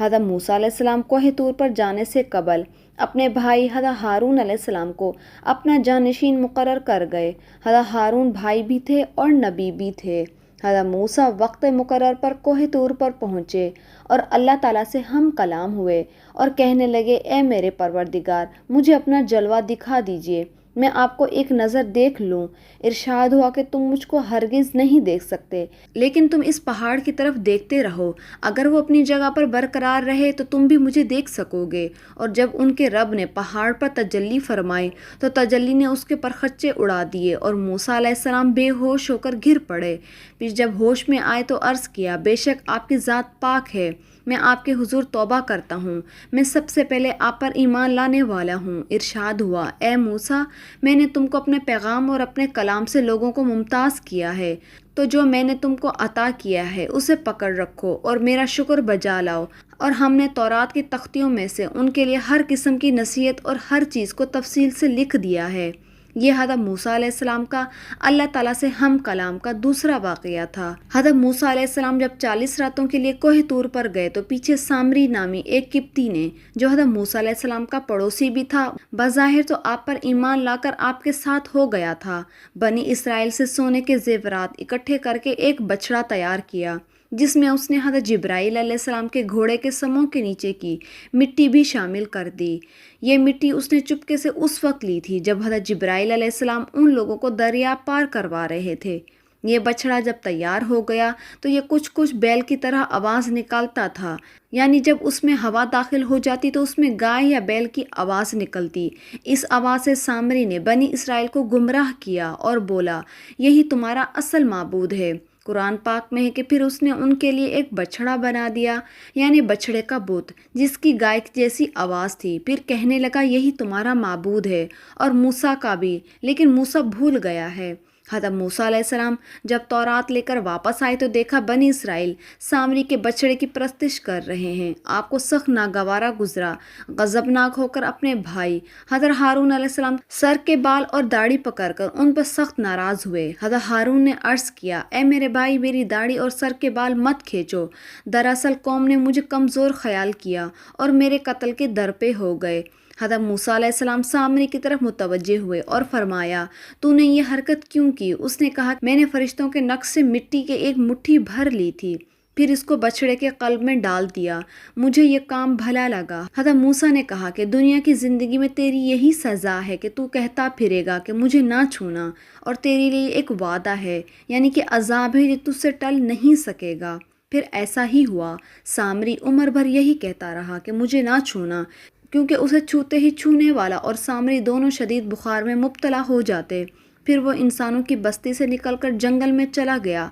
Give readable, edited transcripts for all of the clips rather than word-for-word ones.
حضرت موسیٰ علیہ السلام کوہ طور پر جانے سے قبل اپنے بھائی حضرت ہارون علیہ السلام کو اپنا جانشین مقرر کر گئے۔ حضرت ہارون بھائی بھی تھے اور نبی بھی تھے۔ حضرت موسیٰ وقت مقرر پر کوہ طور پر پہنچے اور اللہ تعالیٰ سے ہم کلام ہوئے اور کہنے لگے، اے میرے پروردگار، مجھے اپنا جلوہ دکھا دیجیے، میں آپ کو ایک نظر دیکھ لوں۔ ارشاد ہوا کہ تم مجھ کو ہرگز نہیں دیکھ سکتے، لیکن تم اس پہاڑ کی طرف دیکھتے رہو، اگر وہ اپنی جگہ پر برقرار رہے تو تم بھی مجھے دیکھ سکو گے۔ اور جب ان کے رب نے پہاڑ پر تجلی فرمائی تو تجلی نے اس کے پرخچے اڑا دیے اور موسیٰ علیہ السلام بے ہوش ہو کر گر پڑے۔ پھر جب ہوش میں آئے تو عرض کیا، بے شک آپ کی ذات پاک ہے، میں آپ کے حضور توبہ کرتا ہوں، میں سب سے پہلے آپ پر ایمان لانے والا ہوں۔ ارشاد ہوا، اے موسیٰ، میں نے تم کو اپنے پیغام اور اپنے کلام سے لوگوں کو ممتاز کیا ہے، تو جو میں نے تم کو عطا کیا ہے اسے پکڑ رکھو اور میرا شکر بجا لاؤ۔ اور ہم نے تورات کی تختیوں میں سے ان کے لیے ہر قسم کی نصیحت اور ہر چیز کو تفصیل سے لکھ دیا ہے۔ یہ حضرت موسیٰ علیہ السلام کا اللہ تعالیٰ سے ہم کلام کا دوسرا واقعہ تھا۔ حضرت موسیٰ علیہ السلام جب 40 راتوں کے لیے کوہ طور پر گئے تو پیچھے سامری نامی ایک قبطی نے، جو حضرت موسیٰ علیہ السلام کا پڑوسی بھی تھا، بظاہر تو آپ پر ایمان لا کر آپ کے ساتھ ہو گیا تھا، بنی اسرائیل سے سونے کے زیورات اکٹھے کر کے ایک بچڑا تیار کیا، جس میں اس نے حضرت جبرائیل علیہ السلام کے گھوڑے کے سموں کے نیچے کی مٹی بھی شامل کر دی۔ یہ مٹی اس نے چپکے سے اس وقت لی تھی جب حضرت جبرائیل علیہ السلام ان لوگوں کو دریا پار کروا رہے تھے۔ یہ بچڑا جب تیار ہو گیا تو یہ کچھ کچھ بیل کی طرح آواز نکالتا تھا، یعنی جب اس میں ہوا داخل ہو جاتی تو اس میں گائے یا بیل کی آواز نکلتی۔ اس آواز سے سامری نے بنی اسرائیل کو گمراہ کیا اور بولا، یہی تمہارا اصل معبود ہے۔ قرآن پاک میں ہے کہ پھر اس نے ان کے لیے ایک بچڑا بنا دیا، یعنی بچڑے کا بت، جس کی گائے جیسی آواز تھی، پھر کہنے لگا یہی تمہارا معبود ہے، اور موسیٰ کا بھی، لیکن موسیٰ بھول گیا ہے۔ حضرت موسیٰ علیہ السلام جب تورات لے کر واپس آئے تو دیکھا بنی اسرائیل سامری کے بچڑے کی پرستش کر رہے ہیں۔ آپ کو سخت ناگوارا گزرا، غضبناک ہو کر اپنے بھائی حضرت ہارون علیہ السلام سر کے بال اور داڑھی پکڑ کر ان پر سخت ناراض ہوئے۔ حضرت ہارون نے عرض کیا، اے میرے بھائی، میری داڑھی اور سر کے بال مت کھینچو، دراصل قوم نے مجھے کمزور خیال کیا اور میرے قتل کے در پہ ہو گئے۔ حضرت موسیٰ علیہ السلام سامری کی طرف متوجہ ہوئے اور فرمایا، تو نے یہ حرکت کیوں کی؟ اس نے کہا، میں نے فرشتوں کے نقش سے مٹی کے ایک مٹھی بھر لی تھی، پھر اس کو بچڑے کے قلب میں ڈال دیا، مجھے یہ کام بھلا لگا۔ حضرت موسیٰ نے کہا کہ دنیا کی زندگی میں تیری یہی سزا ہے کہ تو کہتا پھرے گا کہ مجھے نہ چھونا، اور تیرے لیے ایک وعدہ ہے، یعنی کہ عذاب ہے جو تجھ سے ٹل نہیں سکے گا۔ پھر ایسا ہی ہوا، سامری عمر بھر یہی کہتا رہا کہ مجھے نہ چھونا، کیونکہ اسے چھوتے ہی چھونے والا اور سامری دونوں شدید بخار میں مبتلا ہو جاتے۔ پھر وہ انسانوں کی بستی سے نکل کر جنگل میں چلا گیا،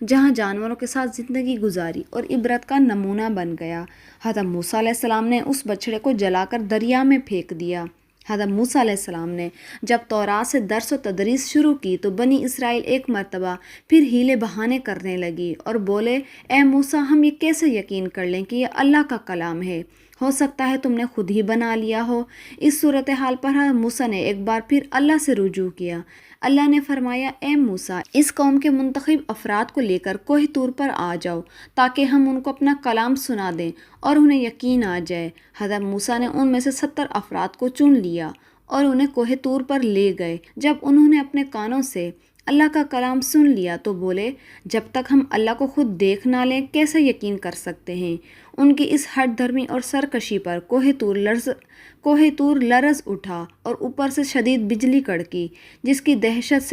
جہاں جانوروں کے ساتھ زندگی گزاری اور عبرت کا نمونہ بن گیا۔ حضرت موسیٰ علیہ السلام نے اس بچڑے کو جلا کر دریا میں پھینک دیا۔ حضرت موسیٰ علیہ السلام نے جب تورات سے درس و تدریس شروع کی تو بنی اسرائیل ایک مرتبہ پھر ہیلے بہانے کرنے لگی اور بولے، اے موسیٰ، ہم یہ کیسے یقین کر لیں کہ یہ اللہ کا کلام ہے؟ ہو سکتا ہے تم نے خود ہی بنا لیا ہو۔ اس صورتحال پر حضرت موسیٰ نے ایک بار پھر اللہ سے رجوع کیا۔ اللہ نے فرمایا، اے موسیٰ، اس قوم کے منتخب افراد کو لے کر کوہ طور پر آ جاؤ تاکہ ہم ان کو اپنا کلام سنا دیں اور انہیں یقین آ جائے۔ حضرت موسیٰ نے ان میں سے 70 افراد کو چن لیا اور انہیں کوہ طور پر لے گئے۔ جب انہوں نے اپنے کانوں سے اللہ کا کلام سن لیا تو بولے، جب تک ہم اللہ کو خود دیکھ نہ لیں کیسے یقین کر سکتے ہیں؟ ان کی اس ہٹ دھرمی اور سرکشی پر کوہ طور لرز اٹھا اور اوپر سے شدید بجلی کڑکی، جس کی دہشت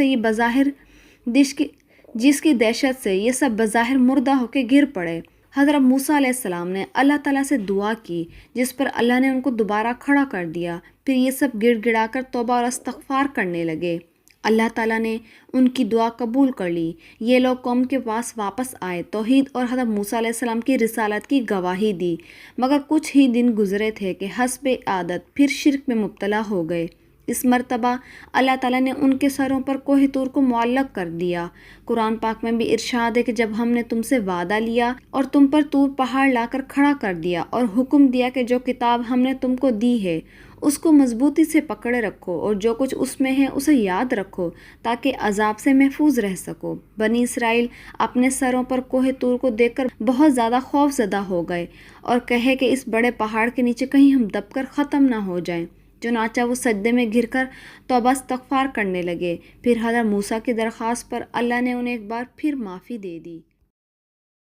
سے یہ سب بظاہر مردہ ہو کے گر پڑے۔ حضرت موسیٰ علیہ السلام نے اللہ تعالیٰ سے دعا کی، جس پر اللہ نے ان کو دوبارہ کھڑا کر دیا۔ پھر یہ سب گڑ گڑا کر توبہ اور استغفار کرنے لگے۔ اللہ تعالیٰ نے ان کی دعا قبول کر لی۔ یہ لوگ قوم کے پاس واپس آئے، توحید اور حضرت موسیٰ علیہ السلام کی رسالت کی گواہی دی، مگر کچھ ہی دن گزرے تھے کہ حسب عادت پھر شرک میں مبتلا ہو گئے۔ اس مرتبہ اللہ تعالیٰ نے ان کے سروں پر کوہ طور کو معلق کر دیا۔ قرآن پاک میں بھی ارشاد ہے کہ جب ہم نے تم سے وعدہ لیا اور تم پر طور پہاڑ لا کر کھڑا کر دیا اور حکم دیا کہ جو کتاب ہم نے تم کو دی ہے اس کو مضبوطی سے پکڑے رکھو اور جو کچھ اس میں ہے اسے یاد رکھو تاکہ عذاب سے محفوظ رہ سکو۔ بنی اسرائیل اپنے سروں پر کوہ طور کو دیکھ کر بہت زیادہ خوف زدہ ہو گئے اور کہے کہ اس بڑے پہاڑ کے نیچے کہیں ہم دب کر ختم نہ ہو جائیں۔ چنانچہ وہ سجدے میں گر کر توبہ استغفار کرنے لگے۔ پھر حضرت موسیٰ کی درخواست پر اللہ نے انہیں ایک بار پھر معافی دے دی۔